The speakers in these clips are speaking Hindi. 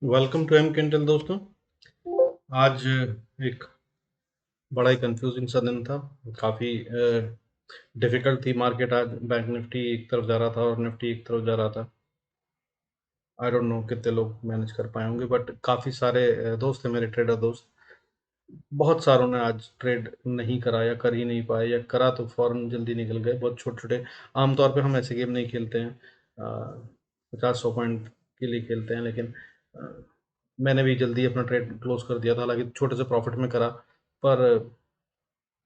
वेलकम टू एम किंटल दोस्तों। आज एक बड़ा ही कंफ्यूजिंग सा दिन था। काफ़ी डिफिकल्ट थी मार्केट। आज बैंक निफ्टी एक तरफ जा रहा था और निफ्टी एक तरफ जा रहा था। आई डोंट नो कितने लोग मैनेज कर पाए होंगे, बट काफ़ी सारे दोस्त हैं मेरे, ट्रेडर दोस्त। बहुत सारों ने आज ट्रेड नहीं करा या कर ही नहीं पाए, या करा तो फौरन जल्दी निकल गए। बहुत छोटे छोटे, आमतौर पे हम ऐसे गेम नहीं खेलते हैं, 50-100 पॉइंट के लिए खेलते हैं, लेकिन मैंने भी जल्दी अपना ट्रेड क्लोज कर दिया था। हालांकि छोटे से प्रॉफिट में करा, पर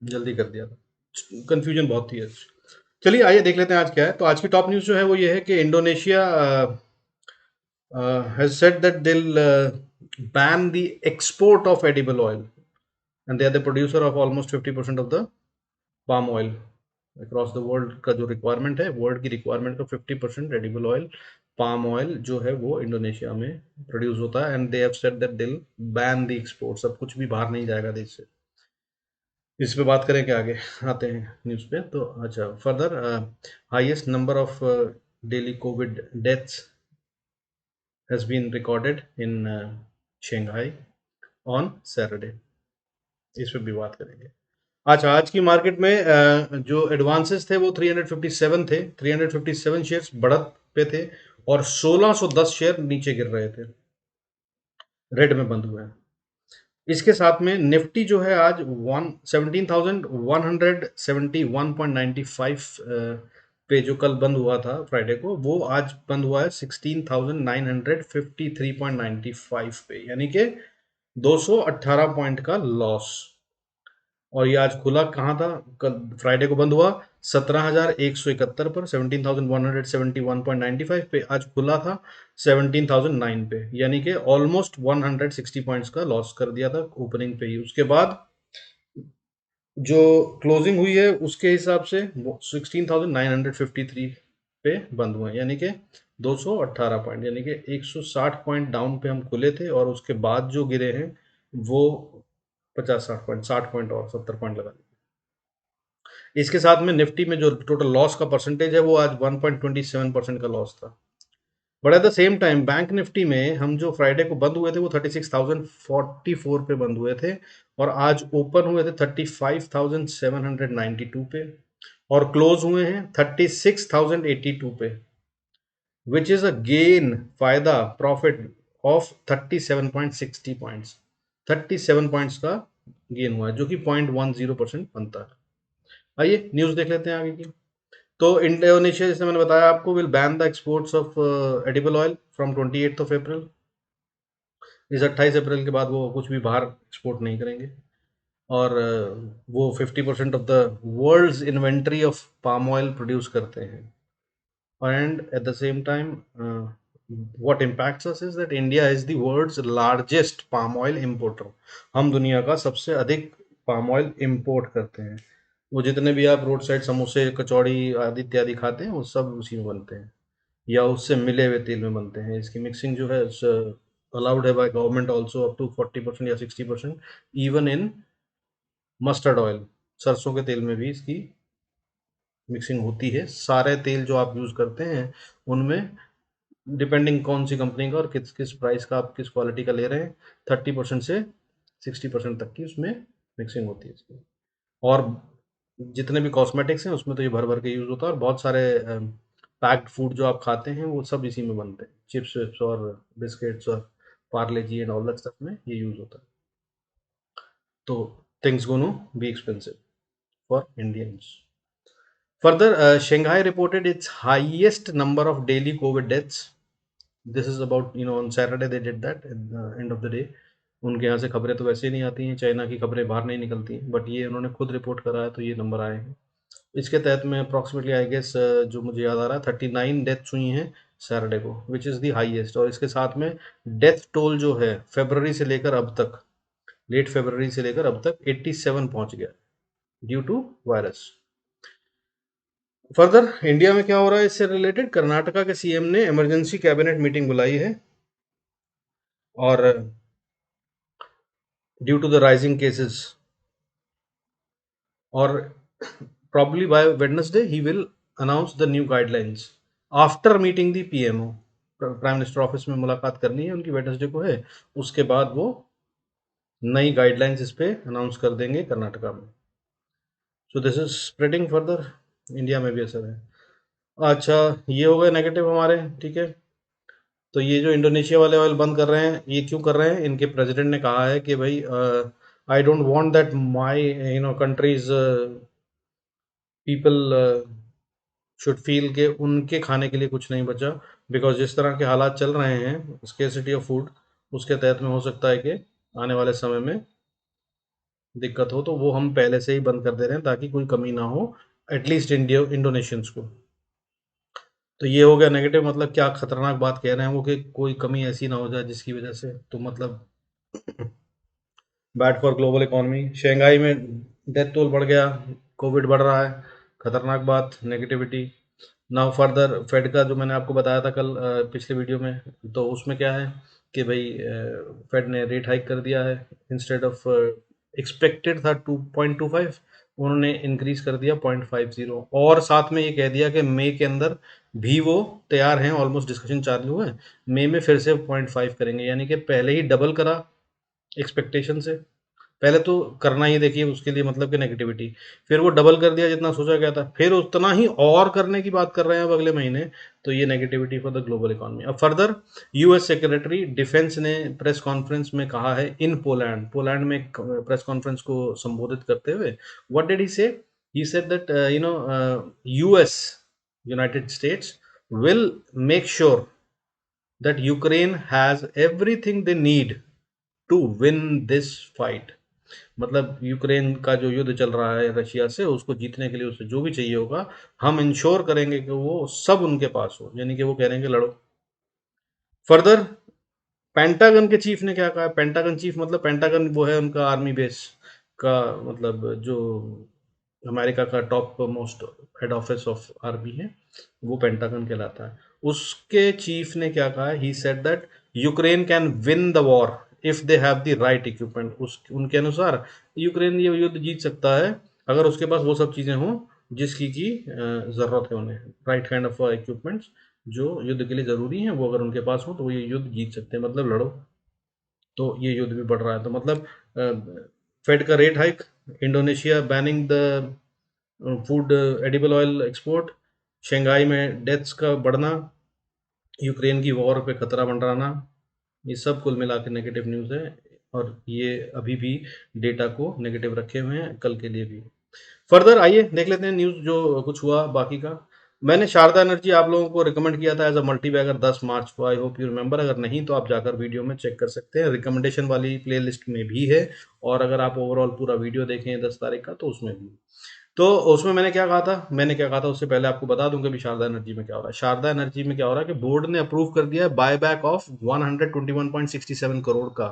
जल्दी कर दिया था। कंफ्यूजन बहुत थी आज। चलिए आइए देख लेते हैं आज क्या है। तो आज की टॉप न्यूज़ जो है वो ये है कि Indonesia has said that they'll ban the export of edible oil, and they are the producer of almost 50% of the palm oil across the world। का जो रिक्वायरमेंट है, वर्ल्ड की रिक्वायरमेंट का 50% एडिबल ऑयल, पाम ऑयल जो है वो इंडोनेशिया में प्रोड्यूस होता है। And they have said that दिल बैन द एक्सपोर्ट। सब कुछ भी बाहर नहीं जाएगा देश से। इस पे बात करें कि आगे आते हैं न्यूज़ पे। तो अच्छा, further highest number of daily Covid deaths has been recorded in Shanghai on Saturday। इस पे भी बात करेंगे। अच्छा, आज की मार्केट में जो एडवांसेस थे वो 357 थे। 357 शेयर्स बढ़त पे थे और 1610 शेयर नीचे गिर रहे थे, रेड में बंद हुए हैं। इसके साथ में निफ्टी जो है आज 17,171.95 पे जो कल बंद हुआ था फ्राइडे को, वो आज बंद हुआ है 16,953.95 पे, यानी कि 218 पॉइंट का लॉस। और ये आज खुला कहाँ था? कल फ्राइडे को बंद हुआ 17,171 पर, 17,171.95 पे। आज खुला था 17,009 पे, यानी कि ऑलमोस्ट 160 पॉइंट्स का लॉस कर दिया था ओपनिंग पे ही। उसके बाद जो क्लोजिंग हुई है उसके हिसाब से 16,953 पे बंद हुए, यानी कि 218 पॉइंट, यानी कि 160 पॉइंट डाउन पे हम खुले थे। और उसके बाद जो गिरे हैं वो 50-60 पॉइंट, 60 पॉइंट और 70 पॉइंट लगा। इसके साथ में निफ्टी में जो टोटल लॉस का परसेंटेज है वो आज 1.27% का लॉस था। But at the same time bank Nifty में हम जो फ्राइडे को बंद हुए थे वो 36,044 पे बंद हुए थे, और आज ओपन हुए थे 35,792 पे, और क्लोज हुए हैं 36,082 पे, विच इज अ गेन, फायदा, प्रॉफिट ऑफ 37.60 पॉइंट्स। 37 पॉइंट्स का गेन हुआ है, जो कि 0.10% बनता है। आइए न्यूज़ देख लेते हैं आगे की। तो इंडोनेशिया, जैसे मैंने बताया आपको, will ban the exports of edible oil from 28 अप्रैल। इस 28 अप्रैल के बाद वो कुछ भी बाहर एक्सपोर्ट नहीं करेंगे। और वो 50% of the world's inventory of palm oil produce करते हैं। And at the same time what impacts us is that India is the world's largest palm oil importer। हम दुनिया का सबसे अधिक पाम ऑयल इंपोर्ट करते हैं। वो जितने भी आप रोड साइड समोसे, कचौड़ी आदि इत्यादि खाते हैं, वो सब उसी में बनते हैं या उससे मिले हुए तेल में बनते हैं। इसकी मिक्सिंग जो है अलाउड है by government also, up to 40% या 60%, इवन इन मस्टर्ड ऑयल। सरसों के तेल में भी इसकी मिक्सिंग होती है। सारे तेल जो आप यूज़ करते हैं उनमें, डिपेंडिंग कौन सी कंपनी का और किस किस प्राइस का आप किस क्वालिटी का ले रहे हैं, 30% से 60% तक की उसमें मिक्सिंग होती है इसकी। और जितने भी कॉस्मेटिक्स हैं उसमें तो ये भर भर के यूज़ होता है। और बहुत सारे पैक्ड फूड जो आप खाते हैं वो सब इसी में बनते हैं, चिप्स विप्स और बिस्किट्स और पार्ले जी एंड ऑल दैट स्टफ में ये यूज़ होता है। तो things gonna be expensive for Indians. Further, Shanghai reported its highest number of daily COVID deaths। This is about, on Saturday they did that at the end of the day। उनके यहाँ से खबरें तो वैसे ही नहीं आती हैं, चाइना की खबरें बाहर नहीं निकलती हैं, बट ये उन्होंने खुद रिपोर्ट करा है तो ये नंबर आए हैं। इसके तहत में अप्रॉक्सीमेटली आई गेस, जो मुझे याद आ रहा है, 39 डेथ्स हुई हैं सैटरडे को, विच इज़ दी हाईएस्ट। और इसके साथ में डेथ टोल जो है फेबररी से लेकर अब तक, लेट फेबररी से लेकर अब तक 87 पहुंच गया due to virus. Further India में क्या हो रहा है इससे रिलेटेड, कर्नाटका के सीएम ने इमरजेंसी कैबिनेट मीटिंग बुलाई है, और due to the rising cases, और probably by Wednesday he will announce the new guidelines after meeting the PMO। Prime minister office में मुलाकात करनी है उनकी, वेडनेसडे को है, उसके बाद वो नई गाइडलाइंस इस पे अनाउंस कर देंगे कर्नाटका में। So this is spreading further, India में भी असर है। अच्छा, ये हो गए नेगेटिव हमारे, ठीक है। तो ये जो इंडोनेशिया वाले ऑयल बंद कर रहे हैं, ये क्यों कर रहे हैं? इनके प्रेसिडेंट ने कहा है कि भाई I don't want that my countries people should feel के उनके खाने के लिए कुछ नहीं बचा, बिकॉज जिस तरह के हालात चल रहे हैं स्केर्सिटी ऑफ फूड, उसके तहत में हो सकता है कि आने वाले समय में दिक्कत हो, तो वो हम पहले से ही बंद कर दे रहे हैं ताकि कोई कमी ना हो एटलीस्ट इंडोनेशियंस को। तो ये हो गया नेगेटिव, मतलब क्या खतरनाक बात कह रहे हैं वो कि कोई कमी ऐसी ना हो जाए जिसकी वजह से, तो मतलब bad for global economy. Shanghai में डेथ टोल बढ़ गया, कोविड बढ़ रहा है, खतरनाक बात, नेगेटिविटी। नाउ फर्दर फेड का जो मैंने आपको बताया था कल पिछले वीडियो में, तो उसमें क्या है कि भाई फेड ने रेट हाइक कर दिया है। इंस्टेड ऑफ एक्सपेक्टेड था 2.25, उन्होंने इंक्रीज कर दिया 0.50, और साथ में ये कह दिया कि मई के अंदर भी वो तैयार हैं, ऑलमोस्ट डिस्कशन चालू है, मई में फिर से 0.5 करेंगे, यानी कि पहले ही डबल करा एक्सपेक्टेशन से। पहले तो करना ही, देखिए उसके लिए मतलब कि नेगेटिविटी, फिर वो डबल कर दिया जितना सोचा गया था, फिर उतना ही और करने की बात कर रहे हैं अब अगले महीने, तो ये negativity for the global economy. अब फर्दर यूएस सेक्रेटरी डिफेंस ने प्रेस कॉन्फ्रेंस में कहा है इन पोलैंड, पोलैंड में एक प्रेस कॉन्फ्रेंस को संबोधित करते हुए, what did he say? He said that US, United States will make sure that Ukraine has everything they need to win this fight. मतलब यूक्रेन का जो युद्ध चल रहा है रशिया से, उसको जीतने के लिए उसे जो भी चाहिए होगा, हम इंश्योर करेंगे कि वो सब उनके पास हो, यानी कि वो कह रहे हैं कि लड़ो। फर्दर पेंटागन के चीफ ने क्या कहा? पेंटागन चीफ मतलब पेंटागन वो है उनका आर्मी बेस का, मतलब जो अमेरिका का top most head office of army है, वो पेंटागन कहलाता है। उसके चीफ ने क्या कहा? ही said that Ukraine can win the war if they have the right equipment. उस उनके अनुसार यूक्रेन ये युद्ध जीत सकता है अगर उसके पास वो सब चीज़ें हों जिसकी की ज़रूरत है उन्हें, राइट काइंड ऑफ इक्विपमेंट्स जो युद्ध के लिए ज़रूरी हैं, वो अगर उनके पास हो तो वो ये युद्ध जीत सकते हैं, मतलब लड़ो। तो ये युद्ध भी बढ़ रहा है, तो मतलब फेड का rate hike, Indonesia banning the food edible oil export, Shanghai में डेथ्स का बढ़ना, यूक्रेन की वॉर पे खतरा मंडराना, ये सब कुल मिला के नेगेटिव न्यूज़ है, और ये अभी भी डेटा को नेगेटिव रखे हुए हैं कल के लिए भी। फर्दर आइए देख लेते हैं न्यूज़ जो कुछ हुआ बाकी का। मैंने शारदा एनर्जी आप लोगों को रिकमेंड किया था एज अ मल्टी बैगर 10 मार्च को, आई होप यू रिमेंबर। अगर नहीं तो आप जाकर वीडियो में चेक कर सकते हैं, रिकमेंडेशन वाली प्लेलिस्ट में भी है, और अगर आप ओवरऑल पूरा वीडियो देखें 10 तारीख का तो उसमें भी। तो उसमें मैंने क्या कहा था उससे पहले आपको बता दूं कि अभी शारदा एनर्जी में क्या हो रहा है। शारदा एनर्जी में क्या हो रहा है कि बोर्ड ने अप्रूव कर दिया है बाय बैक ऑफ 121.67 करोड़ का,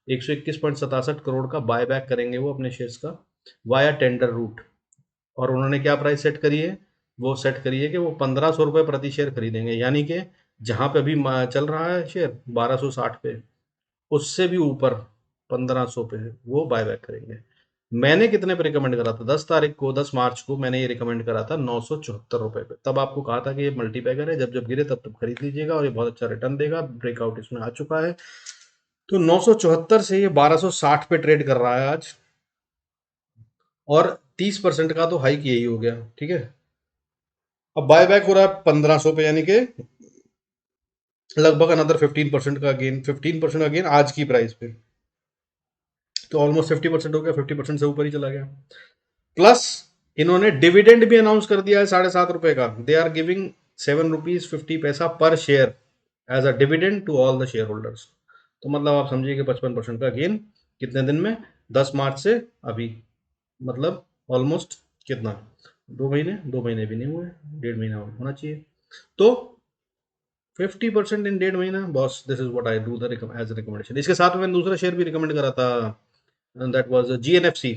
121.67 करोड़ का बाय बैक करेंगे वो अपने शेयर्स का वाया टेंडर रूट। और उन्होंने क्या प्राइस सेट करी है? वो सेट करी है कि वो 1500 रुपये प्रति शेयर खरीदेंगे, यानी कि जहां पे अभी चल रहा है शेयर 1260 पे, उससे भी ऊपर 1500 पे वो बायबैक करेंगे। मैंने कितने पे रिकमेंड करा था? 10 तारीख को, 10 मार्च को मैंने ये रिकमेंड करा था 974 रुपये पे। तब आपको कहा था कि ये मल्टीपैगर है, जब जब गिरे तब तब खरीद लीजिएगा और ये बहुत अच्छा रिटर्न देगा, ब्रेकआउट इसमें आ चुका है। तो 974 से ये 1260 पे ट्रेड कर रहा है आज, और 30% का तो हाइक यही हो गया, ठीक है। अब बायबैक हो रहा है 1500 पे, यानी कि लगभग अनदर 15% का गेन, 15% का गेन आज की प्राइस पे, तो ऑलमोस्ट 50% हो गया, 50% से ऊपर ही चला गया। प्लस इन्होंने डिविडेंड भी अनाउंस कर दिया है 7.5 रुपए का। दे आर गिविंग 7 रुपीज 50 पैसा पर share as a dividend to all the shareholders. तो मतलब आप समझिए कि 55% का गेन कितने दिन में? 10 मार्च से अभी, मतलब ऑलमोस्ट कितना, 2 महीने? 2 महीने भी नहीं हुए, 1.5 महीना होना चाहिए। तो 50% इन 1.5 महीना, boss this is what I do the as recommendation. इसके साथ में मैंने दूसरा शेयर भी रिकमेंड करा था, दैट वाज जीएनएफसी।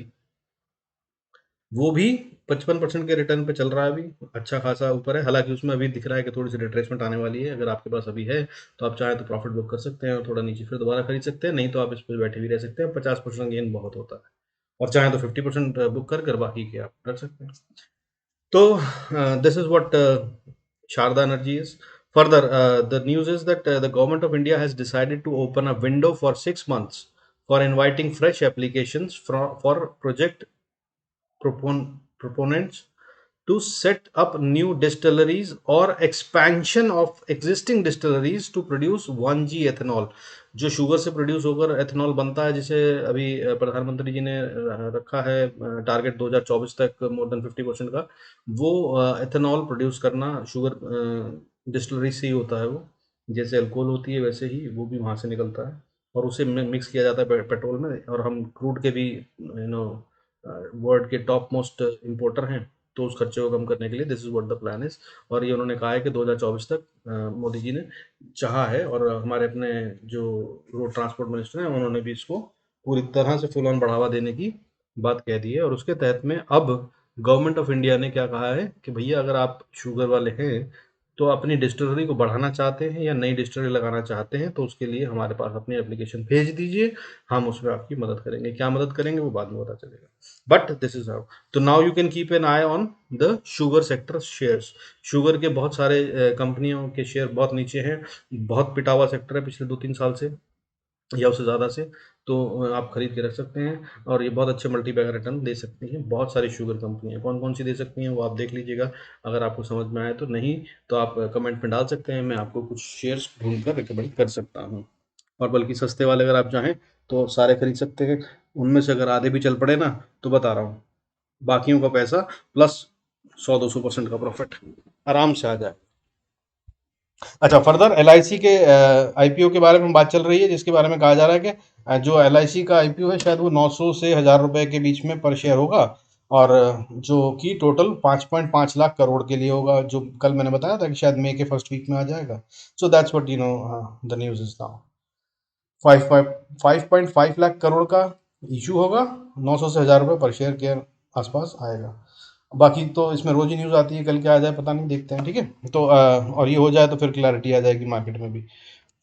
वो भी 55% के रिटर्न पे चल रहा है अभी, अच्छा खासा ऊपर है। हालांकि उसमें अभी दिख रहा है कि थोड़ी सी रिट्रेसमेंट आने वाली है। अगर आपके पास अभी है तो आप चाहें तो प्रॉफिट बुक कर सकते हैं और थोड़ा नीचे फिर दोबारा खरीद सकते हैं, नहीं तो आप इस पर बैठे भी रह सकते हैं। 50% गेन बहुत होता है, और चाहें तो 50% बुक कर बाकी के आप रख सकते हैं। तो this is what Sharda Energy is. Further, the news is that the government of India has decided to open a window for 6 months for inviting fresh applications for project proponents to set up new distilleries or expansion of existing distilleries to produce 1G ethanol, जो शुगर से प्रोड्यूस होकर एथेनॉल बनता है, जिसे अभी प्रधानमंत्री जी ने रखा है टारगेट 2024 तक मोर देन 50% का, वो एथेनॉल प्रोड्यूस करना शुगर डिस्टिलरी से ही होता है। वो जैसे अल्कोहल होती है वैसे ही वो भी वहाँ से निकलता है और उसे मिक्स किया जाता है पेट्रोल में, और हम क्रूड के भी वर्ल्ड के टॉप मोस्ट इंपोर्टर हैं, तो उस खर्चे को कम करने के लिए this is what the plan is. और ये उन्होंने कहा है कि 2024 तक मोदी जी ने चाहा है, और हमारे अपने जो रोड ट्रांसपोर्ट मिनिस्टर हैं उन्होंने भी इसको पूरी तरह से फुल ऑन बढ़ावा देने की बात कह दी है। और उसके तहत में अब गवर्नमेंट ऑफ इंडिया ने क्या कहा है कि भैया अगर आप शुगर वाले हैं तो अपनी डिस्टिलरी को बढ़ाना चाहते हैं या नई डिस्टिलरी लगाना चाहते हैं, तो उसके लिए हमारे पास अपनी एप्लीकेशन भेज दीजिए, हम उसमें आपकी मदद करेंगे। क्या मदद करेंगे वो बाद में पता चलेगा, बट दिस इज हाउ। तो now you can keep an I on the sugar sector shares. Sugar के बहुत सारे कंपनियों के शेयर बहुत नीचे हैं, बहुत पिटा हुआ सेक्टर है पिछले 2-3 साल से या उससे ज़्यादा से, तो आप खरीद के रख सकते हैं और ये बहुत अच्छे मल्टीबैगर रिटर्न दे सकती हैं। बहुत सारी शुगर कंपनियाँ कौन कौन सी दे सकती हैं वो आप देख लीजिएगा, अगर आपको समझ में आए तो। नहीं तो आप कमेंट में डाल सकते हैं, मैं आपको कुछ शेयर्स ढूंढ कर रिकमेंड कर सकता हूँ। और बल्कि सस्ते वाले अगर आप चाहें तो सारे खरीद सकते हैं, उनमें से अगर आधे भी चल पड़े ना तो बता रहा हूँ बाकियों का पैसा प्लस 100-200% का प्रॉफिट आराम से आ जाए। अच्छा, फर्दर एलआईसी के आईपीओ के बारे में बात चल रही है, जिसके बारे में कहा जा रहा है कि जो एलआईसी का आईपीओ है शायद वो 900 से 1000 रुपए के बीच में पर शेयर होगा, और जो कि टोटल 5.5 लाख करोड़ के लिए होगा, जो कल मैंने बताया था कि शायद मई के फर्स्ट वीक में आ जाएगा। So that's what you know the news is now. 5.5 lakh crore का इशू होगा, 900 से 1000 रुपये पर शेयर के आसपास आएगा। बाकी तो इसमें रोज ही न्यूज़ आती है, कल क्या आ जाए पता नहीं, देखते हैं। ठीक है, तो और ये हो जाए तो फिर क्लैरिटी आ जाएगी मार्केट में भी।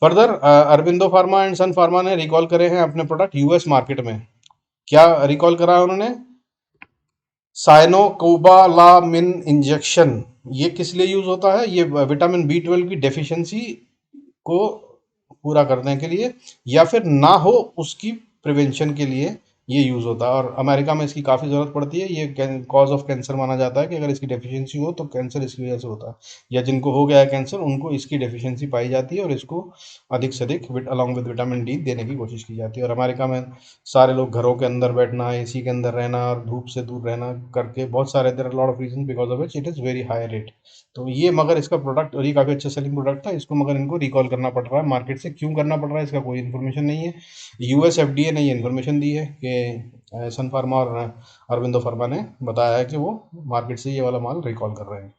Further, Aurobindo Pharma and Sun Pharma ने रिकॉल करे हैं अपने प्रोडक्ट यूएस मार्केट में। क्या रिकॉल करा है उन्होंने? Cyanocobalamin injection. ये किस लिए यूज होता है? ये विटामिन B12 की डेफिशिएंसी को पूरा करने के लिए या फिर ना हो उसकी प्रिवेंशन के लिए ये यूज़ होता है, और अमेरिका में इसकी काफ़ी ज़रूरत पड़ती है। ये कॉज ऑफ कैंसर माना जाता है कि अगर इसकी डेफिशिएंसी हो तो कैंसर इसकी वजह से होता है, या जिनको हो गया है कैंसर उनको इसकी डेफिशिएंसी पाई जाती है और इसको अधिक से अधिक अलॉन्ग विद विटामिन डी देने की कोशिश की जाती है। और अमेरिका में सारे लोग घरों के अंदर बैठना, एसी के अंदर रहना और धूप से दूर रहना करके बहुत सारे there are lot of reason because of which it is very high rate. तो ये मगर इसका प्रोडक्ट, और ये काफ़ी अच्छा सेलिंग प्रोडक्ट था, इसको मगर इनको रिकॉल करना पड़ रहा है मार्केट से। क्यों करना पड़ रहा है इसका कोई इन्फॉर्मेशन नहीं है। यूएस एफडीए ने ये इन्फॉर्मेशन दी है कि सन फार्मा और अरविंदो फार्मा ने बताया है कि वो मार्केट से ये वाला माल रिकॉल कर रहे हैं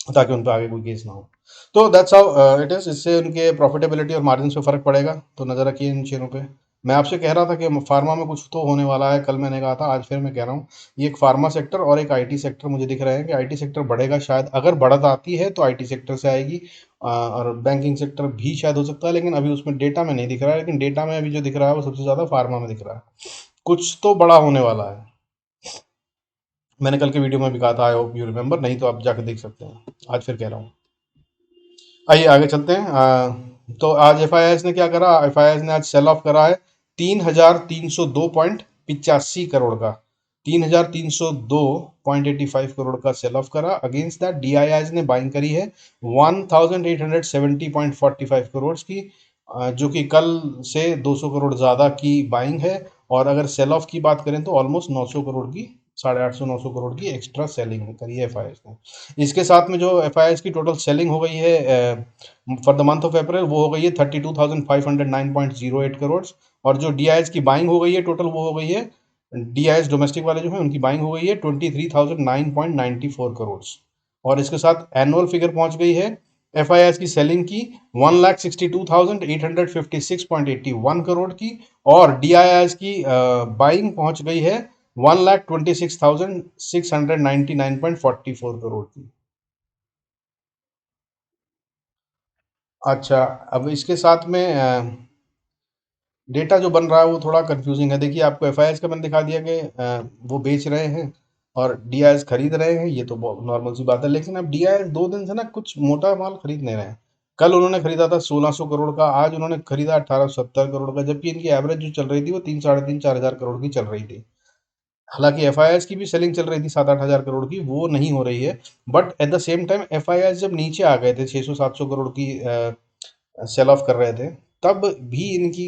ताकि उन पर आगे कोई केस ना हो। तो दैट्स हाउ इट इज़। इससे उनके प्रॉफिटेबिलिटी और मार्जिन पे फर्क पड़ेगा, तो नज़र रखिए इन शेयरों पे। मैं आपसे कह रहा था कि फार्मा में कुछ तो होने वाला है, कल मैंने कहा था, आज फिर मैं कह रहा हूँ। ये एक फार्मा सेक्टर और एक आईटी सेक्टर मुझे दिख रहा है कि आईटी सेक्टर बढ़ेगा शायद, अगर बढ़त आती है तो आईटी सेक्टर से आएगी, और बैंकिंग सेक्टर भी शायद हो सकता है, लेकिन अभी उसमें डेटा में नहीं दिख रहा है। लेकिन डेटा में अभी जो दिख रहा है वो सबसे ज़्यादा फार्मा में दिख रहा है। कुछ तो बड़ा होने वाला है। मैंने कल के वीडियो में भी कहा था, आई होप यू रिमेंबर, नहीं तो आप जाकर देख सकते हैं, आज फिर कह रहा हूँ। आइए आगे चलते हैं। तो आज एफ ने क्या करा? एफ ने आज सेल ऑफ करा है 3,302.85 करोड़ का, 3,302.85 करोड़ का सेल ऑफ करा। अगेंस्ट दैट डी ने बाइंग करी है 1,870.45 करोड़ की, जो कि कल से 200 करोड़ ज़्यादा की बाइंग है। और अगर सेल ऑफ की बात करें तो ऑलमोस्ट 900 करोड़ की, 850-900 करोड़ की एक्स्ट्रा सेलिंग करी है एफ ने। इसके साथ में जो एफ की टोटल सेलिंग हो गई है for the month of April, वो हो गई है 32,509.08 करोड़। और जो डी की बाइंग हो गई है टोटल, वो हो गई है, डी डोमेस्टिक वाले जो है उनकी बाइंग हो गई है 23,009.94 करोड़। और इसके साथ एनुअल फिगर पहुंच गई है एफ की सेलिंग की 1,62,856.81 करोड़ की, और डी की बाइंग पहुंच गई है 1,26,699.44 करोड़ की। अच्छा, अब इसके साथ में डेटा जो बन रहा है वो थोड़ा कंफ्यूजिंग है। देखिए, आपको एफ का मैंने दिखा दिया कि वो बेच रहे हैं, और डीआईएस खरीद रहे हैं, ये तो नॉर्मल सी बात है, लेकिन अब डीआईएस 2 दिन से ना कुछ मोटा माल खरीद नहीं रहे हैं। कल उन्होंने खरीदा था 1600 करोड़ का, आज उन्होंने खरीदा 1870 करोड़ का, जबकि इनकी एवरेज जो चल रही थी वो 3 साढ़े 3 4 हजार करोड़ की चल रही थी। हालांकि एफआईआईएस की भी सेलिंग चल रही थी 7-8 हजार करोड़ की, वो नहीं हो रही है। But at the same time FIIs जब नीचे आ गए थे 600-700 करोड़ की सेल ऑफ कर रहे थे, तब भी इनकी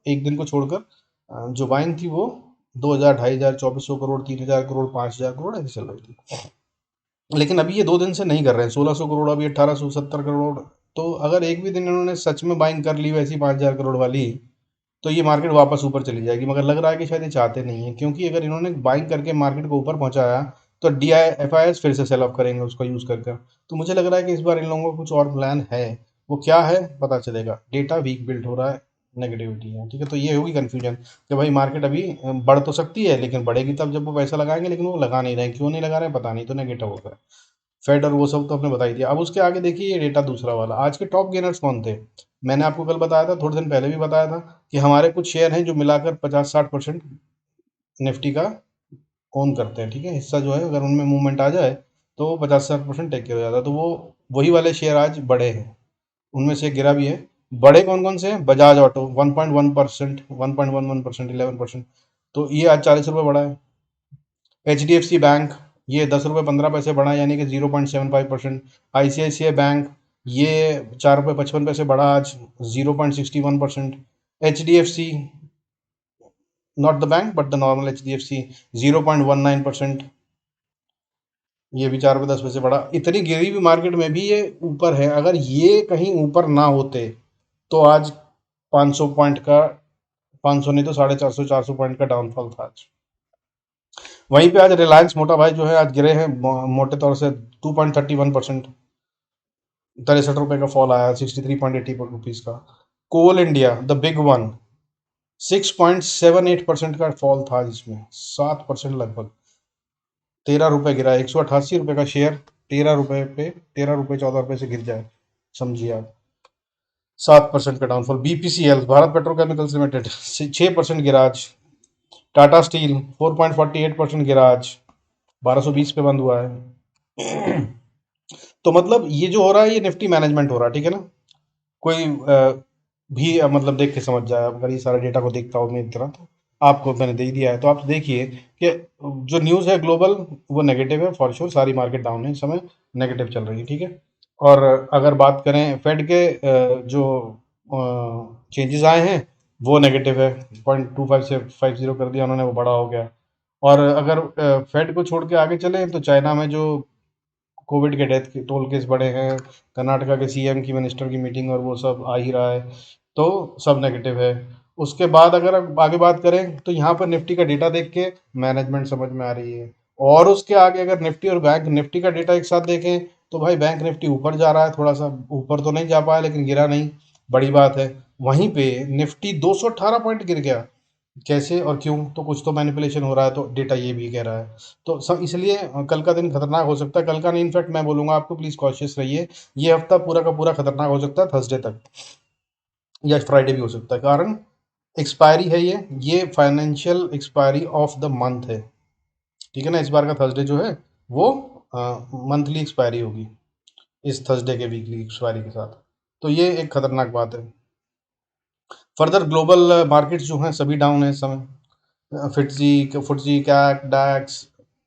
एक दिन को छोड़कर जो बाइंग थी वो 2000 2500 2400 करोड़ 3000 करोड़ 5000 करोड़ ऐसे चल रही थी। लेकिन अभी ये 2 दिन से नहीं कर रहे हैं, 1600 करोड़, अभी 1870 करोड़। तो अगर एक भी दिन इन्होंने सच में बाइंग कर ली वैसी 5000 करोड़ वाली, तो ये मार्केट वापस ऊपर चली जाएगी। मगर लग रहा है कि शायद ये चाहते नहीं है, क्योंकि अगर इन्होंने बाइंग करके मार्केट को ऊपर पहुंचाया तो D I F I S फिर से सेल ऑफ करेंगे उसका यूज करके। तो मुझे लग रहा है कि इस बार इन लोगों का कुछ और प्लान है। वो क्या है पता चलेगा। डेटा वीक बिल्ड हो रहा है, नेगेटिविटी है, ठीक है। तो ये होगी कंफ्यूजन कि भाई मार्केट अभी बढ़ तो सकती है, लेकिन बढ़ेगी तब जब वो पैसा लगाएंगे, लेकिन वो लगा नहीं रहे हैं। क्यों नहीं लगा रहे हैं पता नहीं, तो नेगेटिव होगा। फेड और वो सब तो आपने बता ही दिया। अब उसके आगे देखिए ये डेटा दूसरा वाला, आज के टॉप गेनर्स कौन थे। मैंने आपको कल बताया था, थोड़े दिन पहले भी बताया था, कि हमारे कुछ शेयर हैं जो मिलाकर 50-60% निफ्टी का ओन करते हैं, ठीक है। हिस्सा जो है अगर उनमें मूवमेंट आ जाए तो 50-60% टेक केयर हो जाता है। तो वो वही वाले शेयर आज बड़े हैं, उनमें से एक गिरा भी है। बड़े कौन कौन से हैं, बजाज ऑटो 1.1%, 1.11%, 11%, तो ये आज 40 रुपये बढ़ा है। H D F C bank ये 10 रुपये 15 पैसे बढ़ा, यानी कि 0.75%। ICICI बैंक ये 4 रुपये 55 पैसे बढ़ा आज, 0.61%। HDFC, not the bank but the normal HDFC, 0.19%। ये भी 4 रुपये 10 पैसे बढ़ा। इतनी गिरी हुई मार्केट में भी ये ऊपर है। अगर ये कहीं ऊपर ना होते तो आज 500 पॉइंट का, 500 नहीं तो 450 400 पॉइंट का डाउनफॉल था आज। वहीं पे आज रिलायंस मोटा भाई जो है आज गिरे हैं मोटे तौर से 2.31%। 63 रुपए का फॉल आया, 63.80 रुपीज का। कोल इंडिया द बिग वन, 6.78% का फॉल था जिसमें 7% लगभग, 13 रुपए गिरा। 188 रुपए का शेयर 13 रुपए पे, 13 रुपए 14 रुपए से गिर जाए, समझिए आप। 7% का downfall. BPCL Bharat petrochemicals limited 6% गिरा आज। टाटा स्टील 4.48% गिरा आज, 1220 पे बंद हुआ है। तो मतलब ये जो हो रहा है ये निफ्टी मैनेजमेंट हो रहा है, ठीक है ना। कोई भी मतलब देख के समझ जाए, अगर ये सारा डेटा को देखता हो मेरी तरह, तो आपको मैंने दे ही दिया है। तो आप देखिए कि जो न्यूज़ है ग्लोबल वो नेगेटिव है फॉर श्योर, सारी मार्केट डाउन है इस समय, नेगेटिव चल रही है, ठीक है। और अगर बात करें फेड के जो चेंजेस आए हैं वो नेगेटिव है, 0.25 से 50 कर दिया उन्होंने, वो बड़ा हो गया। और अगर फेड को छोड़ के आगे चले तो चाइना में जो कोविड के डेथ के टोल केस बढ़े हैं, कर्नाटका के सीएम की मिनिस्टर की मीटिंग और वो सब आ ही रहा है, तो सब नेगेटिव है। उसके बाद अगर अब आगे बात करें तो यहाँ पर निफ्टी का डेटा देख के मैनेजमेंट समझ में आ रही है। और उसके आगे अगर निफ्टी और बैंक निफ्टी का डेटा एक साथ देखें तो भाई बैंक निफ्टी ऊपर जा रहा है, थोड़ा सा ऊपर तो नहीं जा पाया लेकिन गिरा नहीं, बड़ी बात है। वहीं पे निफ्टी 218 पॉइंट गिर गया, कैसे और क्यों, तो कुछ तो मैनिपुलेशन हो रहा है, तो डेटा ये भी कह रहा है। तो सब इसलिए कल का दिन खतरनाक हो सकता है, कल का नहीं, इनफैक्ट मैं बोलूंगा आपको प्लीज कॉशियस रहिए। ये हफ्ता पूरा का पूरा खतरनाक हो सकता है, थर्सडे तक या फ्राइडे भी हो सकता है। कारण एक्सपायरी है ये financial expiry of the month है, ठीक है ना। इस बार का थर्सडे जो है वो मंथली एक्सपायरी होगी इस थर्सडे के वीकली एक्सपायरी के साथ। तो ये एक खतरनाक बात है। फर्दर ग्लोबल मार्केट्स जो हैं सभी डाउन है इस समय। फिटजी फुटजी कैक डैक्स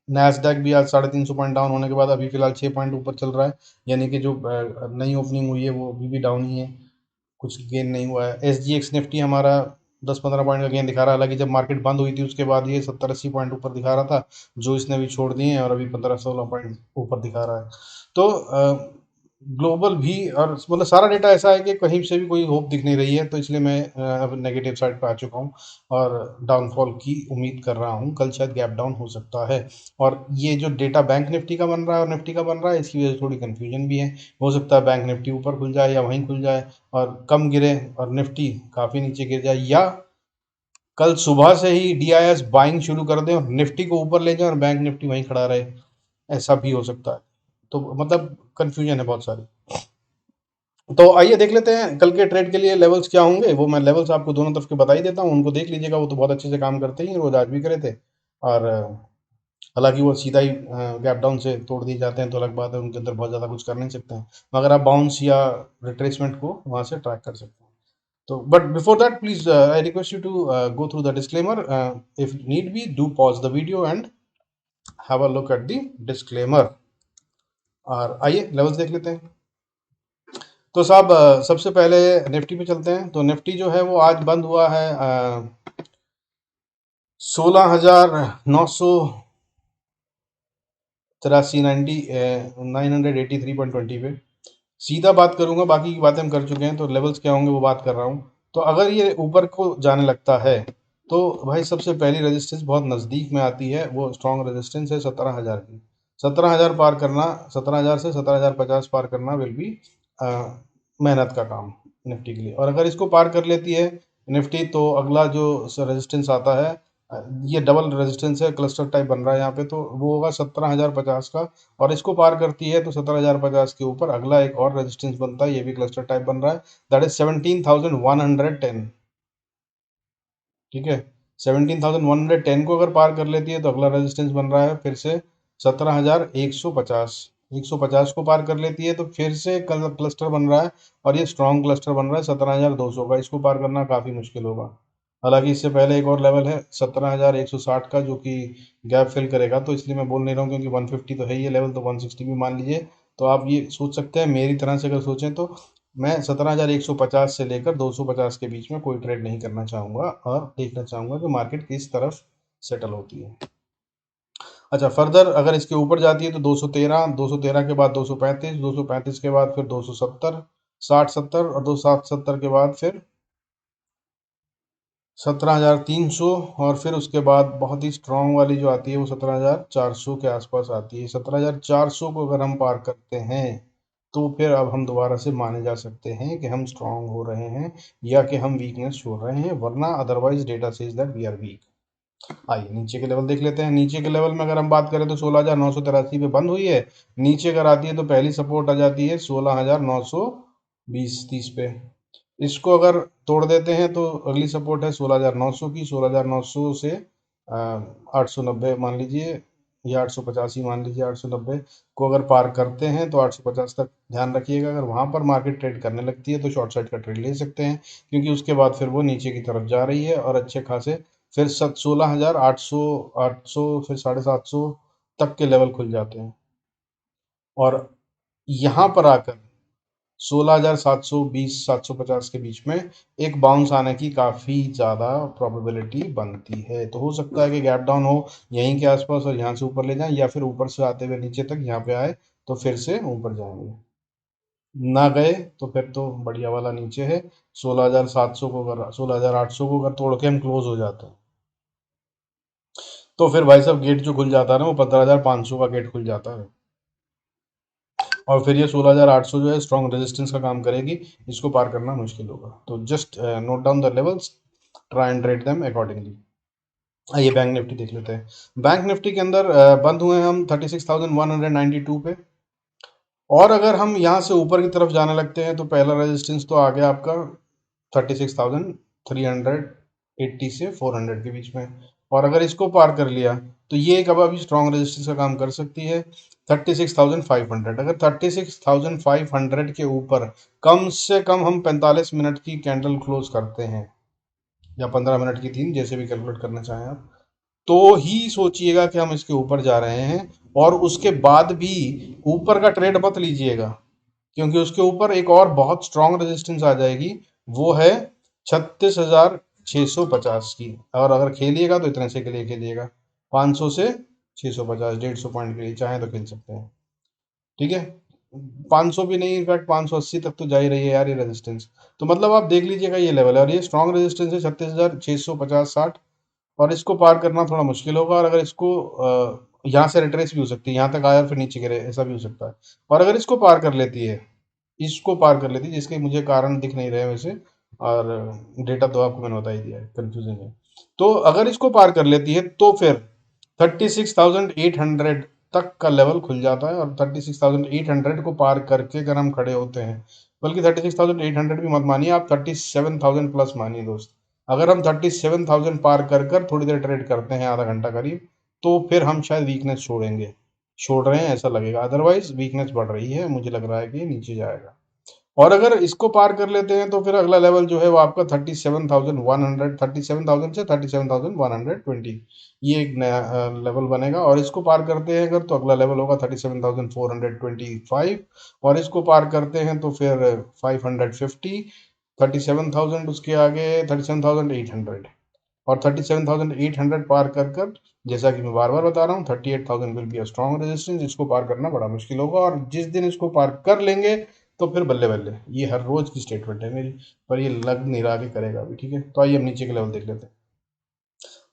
नैसडैक भी आज 350 पॉइंट डाउन होने के बाद अभी फिलहाल 6 पॉइंट ऊपर चल रहा है, यानी कि जो नई ओपनिंग हुई है वो अभी भी डाउन ही है, कुछ गेन नहीं हुआ है। SGX निफ्टी हमारा 10-15 पॉइंट का गेन दिखा रहा है, हालांकि जब मार्केट बंद हुई थी उसके बाद ये 70-80 पॉइंट ऊपर दिखा रहा था, जो इसने भी छोड़ दिए हैं और अभी 15-16 पॉइंट ऊपर दिखा रहा है। तो ग्लोबल भी और मतलब सारा डेटा ऐसा है कि कहीं से भी कोई होप दिख नहीं रही है, तो इसलिए मैं अब नेगेटिव साइड पे आ चुका हूँ और डाउनफॉल की उम्मीद कर रहा हूँ। कल शायद गैप डाउन हो सकता है। और ये जो डेटा बैंक निफ्टी का बन रहा है और निफ्टी का बन रहा है, इसकी वजह से थोड़ी कन्फ्यूजन भी है। हो सकता है बैंक निफ्टी ऊपर खुल जाए या वहीं खुल जाए और कम गिरे और निफ्टी काफ़ी नीचे गिर जाए, या कल सुबह से ही DIS बाइंग शुरू कर दें और निफ्टी को ऊपर ले जाए और बैंक निफ्टी वहीं खड़ा रहे, ऐसा भी हो सकता है। तो मतलब कन्फ्यूजन है बहुत सारी। तो आइए देख लेते हैं कल के ट्रेड के लिए लेवल्स क्या होंगे। वो मैं लेवल्स आपको दोनों तरफ के बता ही देता हूँ, उनको देख लीजिएगा, वो तो बहुत अच्छे से काम करते ही हैं, रोज आज भी करे थे। और हालांकि वो सीधा ही गैप डाउन से तोड़ दिए जाते हैं, तो अलग बात है, उनके अंदर बहुत ज़्यादा कुछ कर नहीं सकते हैं, मगर आप बाउंस या रिट्रेसमेंट को वहाँ से ट्रैक कर सकते हैं। तो but before that please I request you to go through the disclaimer, if need be do pause the video and have a look at the disclaimer. और आइए लेवल्स देख लेते हैं। तो साहब सबसे पहले निफ्टी पे चलते हैं। तो निफ्टी जो है वो आज बंद हुआ है 16,983 983.20 पे। सीधा बात करूंगा, बाकी की बातें हम कर चुके हैं, तो लेवल्स क्या होंगे वो बात कर रहा हूँ। तो अगर ये ऊपर को जाने लगता है तो भाई सबसे पहली रेजिस्टेंस बहुत नज़दीक में आती है, वो स्ट्रॉन्ग रेजिस्टेंस है 17,000 की। 17,000 पार करना, 17,000 से 17,050 पार करना विल बी मेहनत का काम निफ्टी के लिए। और अगर इसको पार कर लेती है निफ्टी, तो अगला जो रेजिस्टेंस आता है, ये डबल रेजिस्टेंस है, क्लस्टर टाइप बन रहा है यहाँ पे, तो वो होगा 17,050 का। और इसको पार करती है तो 17,050 के ऊपर अगला एक और रेजिस्टेंस बनता है, ये भी क्लस्टर टाइप बन रहा है, दैट इज 17,110। ठीक है, 17,110 को अगर पार कर लेती है तो अगला रेजिस्टेंस बन रहा है फिर से 17,150। 150 को पार कर लेती है तो फिर से क्लस्टर बन रहा है, और ये स्ट्रॉन्ग क्लस्टर बन रहा है 17,200 का। इसको पार करना काफ़ी मुश्किल होगा। हालांकि इससे पहले एक और लेवल है 17,160 का, जो कि गैप फिल करेगा, तो इसलिए मैं बोल नहीं रहा हूँ, क्योंकि 150 तो है ये लेवल, तो 160 भी मान लीजिए। तो आप ये सोच सकते हैं मेरी तरह से, अगर सोचें तो मैं 17,150 से लेकर 250 के बीच में कोई ट्रेड नहीं करना चाहूँगा, और देखना चाहूँगा कि मार्केट किस तरफ सेटल होती है। अच्छा, फर्दर अगर इसके ऊपर जाती है तो 213, 213 के बाद 235, 235 के बाद फिर 270, 60-70, और 270 के बाद फिर 17,300, और फिर उसके बाद बहुत ही स्ट्रांग वाली जो आती है वो 17,400 के आसपास आती है। 17,400 को अगर हम पार करते हैं तो फिर अब हम दोबारा से माने जा सकते हैं कि हम स्ट्रांग हो रहे हैं, या कि हम वीकनेस छोड़ रहे हैं, वरना otherwise data says that we are weak. आइए नीचे के लेवल देख लेते हैं। नीचे के लेवल में अगर हम बात करें तो 16,983 पे बंद हुई है। नीचे अगर आती है तो पहली सपोर्ट आ जाती है 16,920-30 पे। इसको अगर तोड़ देते हैं तो अगली सपोर्ट है 16,900 की। 16,900 से 890 मान लीजिए, या 885 मान लीजिए, 890 को अगर पार करते हैं तो 850 तक ध्यान रखिएगा। अगर वहां पर मार्केट ट्रेड करने लगती है तो शॉर्ट साइड का ट्रेड ले सकते हैं, क्योंकि उसके बाद फिर वो नीचे की तरफ जा रही है, और अच्छे खासे फिर 16,800, 800, फिर 750 तक के लेवल खुल जाते हैं। और यहाँ पर आकर 16,720 750 के बीच में एक बाउंस आने की काफ़ी ज़्यादा प्रोबेबिलिटी बनती है। तो हो सकता है कि गैप डाउन हो यहीं के आसपास और यहाँ से ऊपर ले जाएं, या फिर ऊपर से आते हुए नीचे तक यहाँ पे आए तो फिर से ऊपर जाएंगे। ना गए तो फिर तो बढ़िया वाला नीचे है। 16,700 को अगर 16,800 को अगर तोड़ के हम क्लोज हो जाते हैं तो फिर भाई साहब गेट जो खुल जाता है ना, वो 15,500 का गेट खुल जाता है। और फिर ये 16,800 जो है स्ट्रॉन्ग रेजिस्टेंस का काम करेगी, इसको पार करना मुश्किल होगा। तो just note down the levels, try and rate them accordingly. आइए बैंक निफ्टी देख लेते हैं। बैंक निफ्टी के अंदर बंद हुए हैं हम 36,192 पे। और अगर हम यहाँ से ऊपर की तरफ जाने लगते हैं तो पहला रेजिस्टेंस तो आ गया आपका 36,380 से 400 के बीच में। और अगर इसको पार कर लिया तो ये एक अब अभी स्ट्रॉन्ग रेजिस्टेंस का काम कर सकती है 36,500। अगर 36,500 के ऊपर कम से कम हम 45 मिनट की कैंडल क्लोज करते हैं, या 15 मिनट की, तीन, जैसे भी कैलकुलेट करना चाहें आप, तो ही सोचिएगा कि हम इसके ऊपर जा रहे हैं। और उसके बाद भी ऊपर का ट्रेड मत लीजिएगा, क्योंकि उसके ऊपर एक और बहुत स्ट्रांग रेजिस्टेंस आ जाएगी, वो है 36,650 की। और अगर खेलिएगा तो इतने से के लिए खेलिएगा, 500 से 650, 150 पॉइंट के लिए चाहे तो खेल सकते हैं। ठीक है, 500 भी नहीं, इनफैक्ट 580 तक तो जा ही रही है यार ये रेजिस्टेंस। तो मतलब आप देख लीजिएगा ये लेवल है, और ये स्ट्रांग रेजिस्टेंस है 36,650-60। और इसको पार करना थोड़ा मुश्किल होगा। और अगर इसको यहाँ से रिट्रेस भी हो सकती है, यहाँ तक आया और फिर नीचे गिरे, ऐसा भी हो सकता है। और अगर इसको पार कर लेती है, इसको पार कर लेती है, जिसके मुझे कारण दिख नहीं रहे वैसे, और डेटा तो आपको मैंने बता ही दिया है, कंफ्यूजिंग है। तो अगर इसको पार कर लेती है तो फिर 36,800 तक का लेवल खुल जाता है। और 36,800 को पार करके अगर हम खड़े होते हैं, बल्कि 36,800 भी मत मानिए आप, 37,000 प्लस मानिए दोस्त। अगर हम 37,000 पार कर कर थोड़ी देर ट्रेड करते हैं, आधा घंटा करीब, तो फिर हम शायद वीकनेस छोड़ रहे हैं ऐसा लगेगा, अदरवाइज वीकनेस बढ़ रही है, मुझे लग रहा है कि नीचे जाएगा। और अगर इसको पार कर लेते हैं तो फिर अगला लेवल जो है वो आपका 37,100, 37,000 से 37,120, ये एक नया लेवल बनेगा। और इसको पार करते हैं अगर तो अगला लेवल होगा 37,425, और इसको पार करते हैं तो फिर 550, 37,000 उसके आगे 37,800, और 37,800 पार कर जैसा कि मैं बार बार बता रहा हूँ 38,000 will be a strong resistance. इसको पार करना बड़ा मुश्किल होगा, और जिस दिन इसको पार कर लेंगे तो फिर बल्ले बल्ले। ये हर रोज की स्टेटमेंट है मेरी, पर ये लग नहीं रहा कि करेगा अभी। ठीक है, तो आइए हम नीचे के लेवल देख लेते हैं।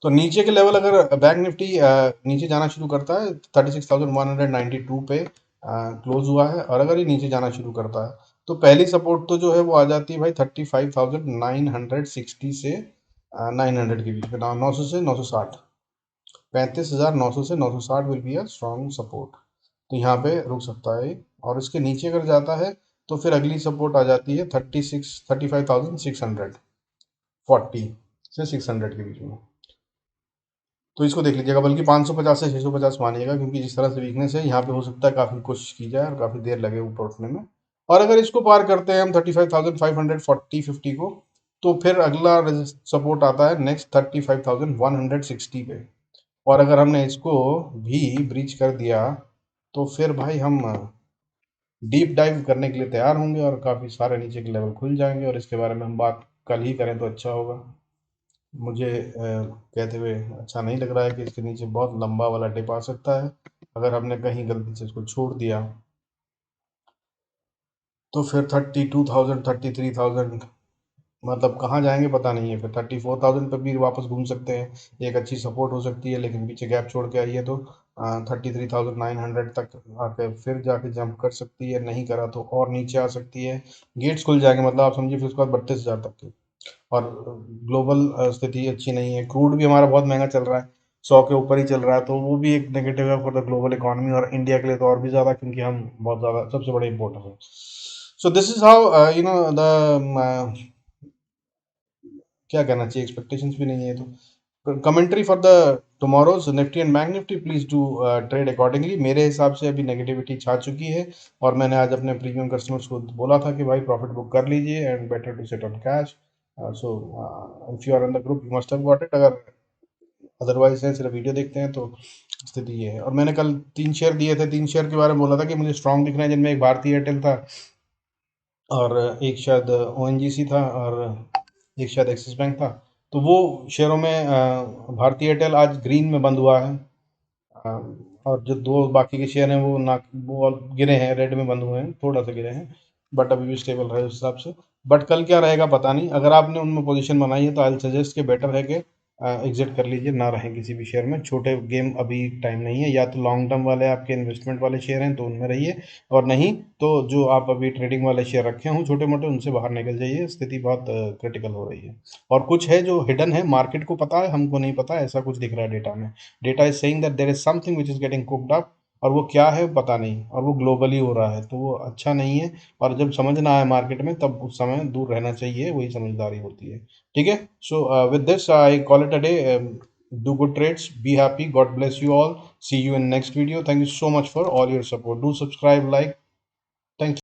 तो नीचे के लेवल अगर बैंक निफ्टी नीचे जाना शुरू करता है 36,192 पे क्लोज हुआ है, और अगर ये नीचे जाना शुरू करता है तो पहली सपोर्ट तो जो है वो आ जाती है भाई 35,960 से 900 के बीच में, 900 से 960, 35,900 से 960 will be a strong support. तो यहाँ पे रुक सकता है, और इसके नीचे अगर जाता है तो फिर अगली सपोर्ट आ जाती है 35,640 से 600 के बीच में। तो इसको देख लीजिएगा, बल्कि 550 से 650 मानिएगा, क्योंकि जिस तरह से वीकनेस है यहाँ पे हो सकता है काफ़ी कोशिश की जाए और काफ़ी देर लगे ऊपर उठने में। और अगर इसको पार करते हैं हम 35,540 को, तो फिर अगला सपोर्ट आता है नेक्स्ट 35,160 पे। और अगर हमने इसको भी ब्रीच कर दिया तो फिर भाई हम डीप डाइव करने के लिए तैयार होंगे, और काफ़ी सारे नीचे के लेवल खुल जाएंगे, और इसके बारे में हम बात कल ही करें तो अच्छा होगा। मुझे कहते हुए अच्छा नहीं लग रहा है कि इसके नीचे बहुत लंबा वाला डिप आ सकता है। अगर हमने कहीं गलती से इसको छोड़ दिया तो फिर 32,000, 33,000, मतलब कहाँ जाएंगे पता नहीं है। फिर 34,000 पर भी वापस घूम सकते हैं, एक अच्छी सपोर्ट हो सकती है, लेकिन पीछे गैप छोड़ के आई है तो 33,900 तक आके फिर जाके जंप कर सकती है, नहीं करा तो और नीचे आ सकती है। गेट्स खुल जाएंगे, मतलब आप समझिए फिर उसके बाद 32,000 तक के। और ग्लोबल स्थिति अच्छी नहीं है, क्रूड भी हमारा बहुत महंगा चल रहा है, 100 के ऊपर ही चल रहा है, तो वो भी एक नेगेटिव है फॉर द ग्लोबल इकोनॉमी, और इंडिया के लिए तो और भी ज़्यादा, क्योंकि हम बहुत ज़्यादा सबसे बड़े इम्पोर्टर हैं। So this is how you know the क्या कहना चाहिए, एक्सपेक्टेशंस भी नहीं है तो commentary for the tomorrow's Nifty and bank Nifty, please do trade accordingly. मेरे हिसाब से अभी नेगेटिविटी छा चुकी है, और मैंने आज अपने प्रीमियम कस्टमर्स को बोला था कि भाई प्रॉफिट बुक कर लीजिए and better to sit on cash. So if you are in the group you must have got it, अगर अदरवाइज है सिर्फ वीडियो देखते हैं तो स्थिति ये है। और मैंने कल 3 शेयर दिए थे, 3 शेयर के बारे में बोला था कि मुझे स्ट्रांग दिख रहे हैं, जिनमें एक भारतीय एयरटेल था, और एक शायद ओएनजीसी था, और एक शायद एक्सिस बैंक था। तो वो शेयरों में भारतीय एयरटेल आज ग्रीन में बंद हुआ है, अ, और जो दो बाकी के शेयर हैं वो ना वो गिरे हैं, रेड में बंद हुए हैं, थोड़ा सा गिरे हैं, बट अभी भी स्टेबल रहे उस हिसाब से। बट कल क्या रहेगा पता नहीं, अगर आपने उनमें पोजीशन बनाई है तो आई सजेस्ट कि बेटर है कि एग्जिट कर लीजिए, ना रहें किसी भी शेयर में। छोटे गेम अभी टाइम नहीं है, या तो लॉन्ग टर्म वाले आपके इन्वेस्टमेंट वाले शेयर हैं तो उनमें रहिए, और नहीं तो जो आप अभी ट्रेडिंग वाले शेयर रखे हों छोटे मोटे, उनसे बाहर निकल जाइए, स्थिति बहुत क्रिटिकल हो रही है। और कुछ है जो हिडन है, मार्केट को पता है, हमको नहीं पता, ऐसा कुछ दिख रहा है डेटा में। Data is saying that there is something which is getting cooked up, और वो क्या है पता नहीं, और वो ग्लोबली हो रहा है, तो वो अच्छा नहीं है। और जब समझ ना आए मार्केट में तब उस समय दूर रहना चाहिए, वही समझदारी होती है। ठीक है, so with this I call it a day. Do good trades, be happy, god bless you all, see you in next video. Thank you so much for all your support, do subscribe, like, thank you.